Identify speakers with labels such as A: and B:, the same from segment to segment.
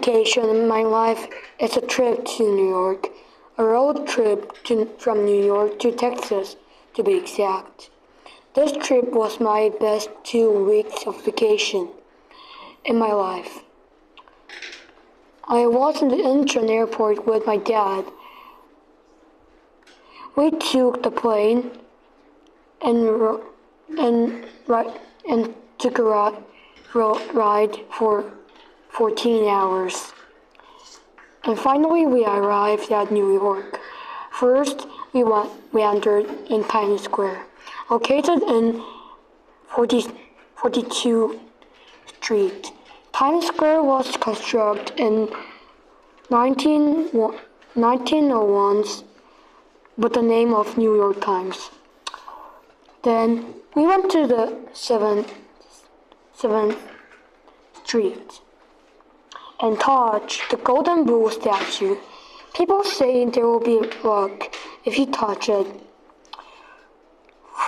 A: occasion in my life is a trip to New York, a road trip from New York to Texas, to be exact. This trip was my best 2 weeks of vacation in my life. I was in the Incheon airport with my dad. We took the plane and took a ride for 14 hours. And finally we arrived at New York. First, we entered in Times Square, located in 42nd Street. Times Square was constructed in 1901 with the name of New York Times. Then we went to the 7th Street and touched the Golden Bull statue. People say there will be luck if you touch it.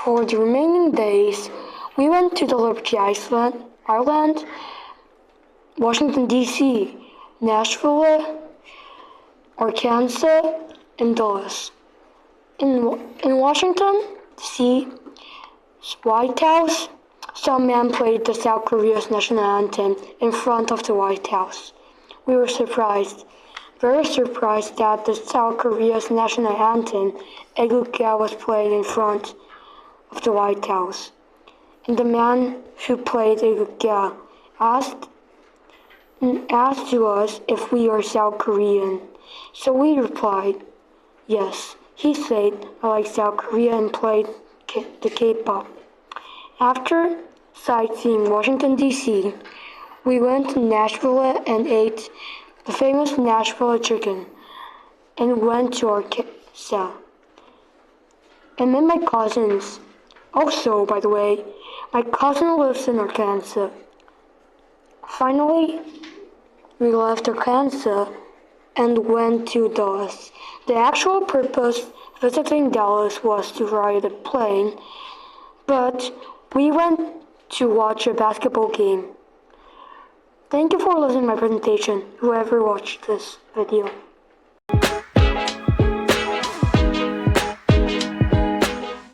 A: For the remaining days, we went to the Liberty Island, Washington, D.C., Nashville, Arkansas, and Dallas. In Washington, D.C., White House, some man played the South Korea's national anthem in front of the White House. We were very surprised that the South Korea's national anthem, Aegukga, was played in front of the White House. And the man who played Aegukga asked to us if we are South Korean. So we replied, yes. He said, I like South Korea, and played the K-pop. After sightseeing Washington, D.C., we went to Nashville and ate the famous Nashville chicken, and went to Arkansas and met my cousins. Also, by the way, my cousin lives in Arkansas. Finally, we left Arkansas and went to Dallas. The actual purpose of visiting Dallas was to ride a plane, but we went to watch a basketball game. Thank you for listening to my presentation, whoever watched this video.